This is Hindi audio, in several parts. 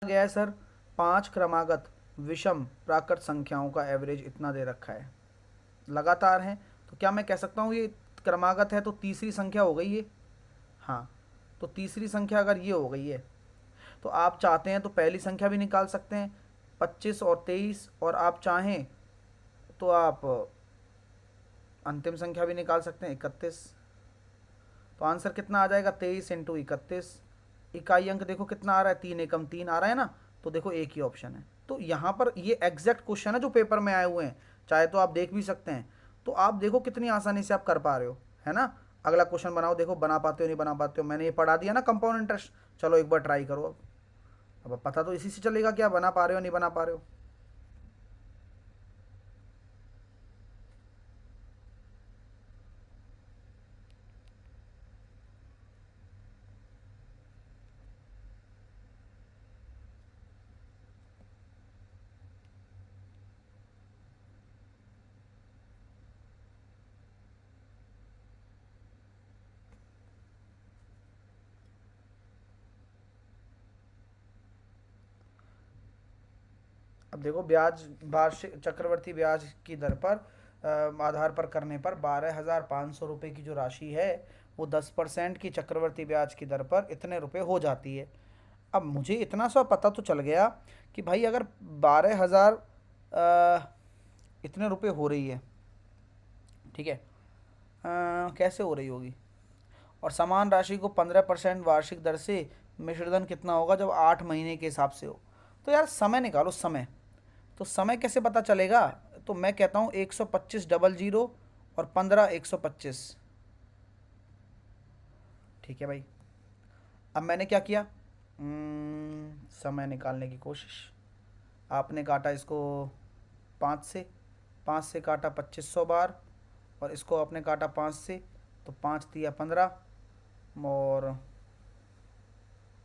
गया है सर 5 क्रमागत विषम प्राकृत संख्याओं का एवरेज इतना दे रखा है, लगातार है, तो क्या मैं कह सकता हूँ ये क्रमागत है तो तीसरी संख्या हो गई ये। हाँ, तो तीसरी संख्या अगर ये हो गई है तो आप चाहते हैं तो पहली संख्या भी निकाल सकते हैं 25 और 23, और आप चाहें तो आप अंतिम संख्या भी निकाल सकते हैं 31। तो आंसर कितना आ जाएगा 23 इंटू 31। इकाई अंक देखो कितना आ रहा है, 3 एकम 3 आ रहा है ना, तो देखो एक ही ऑप्शन है। तो यहाँ पर ये एग्जैक्ट क्वेश्चन है जो पेपर में आए हुए हैं, चाहे तो आप देख भी सकते हैं। तो आप देखो कितनी आसानी से आप कर पा रहे हो, है ना। अगला क्वेश्चन बनाओ, देखो बना पाते हो नहीं बना पाते हो। मैंने ये पढ़ा दिया ना कंपाउंड इंटरेस्ट, चलो एक बार ट्राई करो। अब पता तो इसी से चलेगा कि आप बना पा रहे हो नहीं बना पा रहे हो। अब देखो ब्याज, वार्षिक चक्रवर्ती ब्याज की दर पर आधार पर करने पर 12,500 रुपये की जो राशि है वो 10% की चक्रवर्ती ब्याज की दर पर इतने रुपए हो जाती है। अब मुझे इतना सा पता तो चल गया कि भाई अगर 12,000 इतने रुपए हो रही है, ठीक है, कैसे हो रही होगी, और समान राशि को 15% वार्षिक दर से मिश्रधन कितना होगा जब 8 महीने के हिसाब से हो। तो यार समय निकालो, समय। तो समय कैसे पता चलेगा, तो मैं कहता हूँ 125 डबल जीरो और 15 125। ठीक है भाई, अब मैंने क्या किया, समय निकालने की कोशिश। आपने काटा इसको 5 से, 5 से काटा 2500 बार, और इसको आपने काटा 5 से, तो 5 दिया 15, और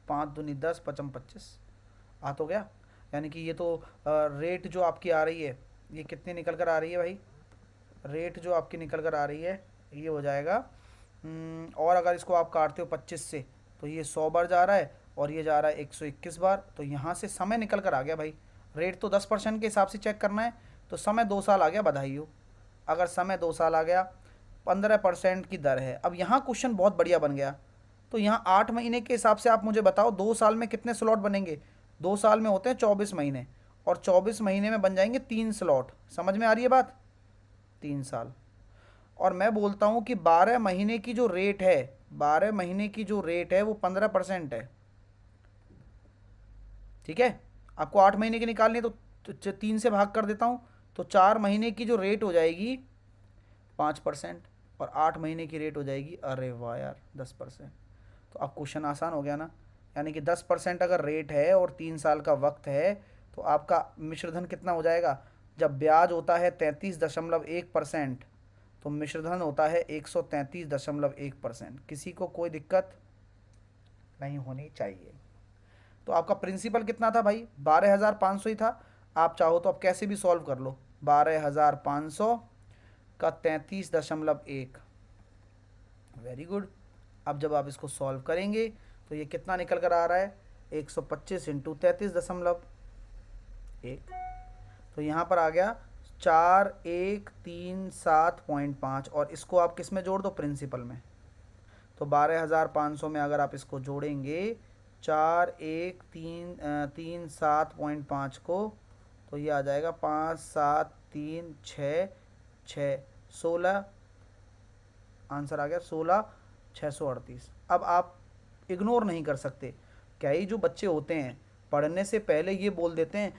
5 दूनी 10, 55 25 आ तो गया। यानी कि ये तो रेट जो आपकी आ रही है ये कितनी निकल कर आ रही है भाई, रेट जो आपकी निकल कर आ रही है ये हो जाएगा, और अगर इसको आप काटते हो 25 से तो ये 100 बार जा रहा है, और ये जा रहा है 121 बार। तो यहाँ से समय निकल कर आ गया भाई। रेट तो 10% के हिसाब से चेक करना है, तो समय 2 साल आ गया, बधाई हो। अगर समय 2 साल आ गया, 15% की दर है। अब यहाँ क्वेश्चन बहुत बढ़िया बन गया। तो यहाँ 8 महीने के हिसाब से आप मुझे बताओ 2 साल में कितने स्लॉट बनेंगे। 2 साल में होते हैं 24 महीने, और 24 महीने में बन जाएंगे 3 स्लॉट। समझ में आ रही है बात, 3 साल। और मैं बोलता हूँ कि 12 महीने की जो रेट है, 12 महीने की जो रेट है वो 15% है। ठीक है, आपको 8 महीने की निकालनी है तो 3 से भाग कर देता हूँ, तो 4 महीने की जो रेट हो जाएगी 5%, और 8 महीने की रेट हो जाएगी, अरे वाह यार, 10%। तो अब क्वेश्चन आसान हो गया ना। यानी कि 10% अगर रेट है और 3 साल का वक्त है, तो आपका मिश्रधन कितना हो जाएगा। जब ब्याज होता है 33.1%, तो मिश्रधन होता है 133.1%। किसी को कोई दिक्कत नहीं होनी चाहिए। तो आपका प्रिंसिपल कितना था भाई, 12,500 ही था। आप चाहो तो आप कैसे भी सॉल्व कर लो, 12,500 का 33.1, वेरी गुड। अब जब आप इसको सॉल्व करेंगे तो ये कितना निकल कर आ रहा है, 125 इंटू 33.1। तो यहाँ पर आ गया 4137.5, और इसको आप किस में जोड़ दो, प्रिंसिपल में। तो 12,500 में अगर आप इसको जोड़ेंगे 4137.5 को, तो ये आ जाएगा 57366, 16, आंसर आ गया 16,638। अब आप इग्नोर नहीं कर सकते, कई जो बच्चे होते हैं पढ़ने से पहले ये बोल देते हैं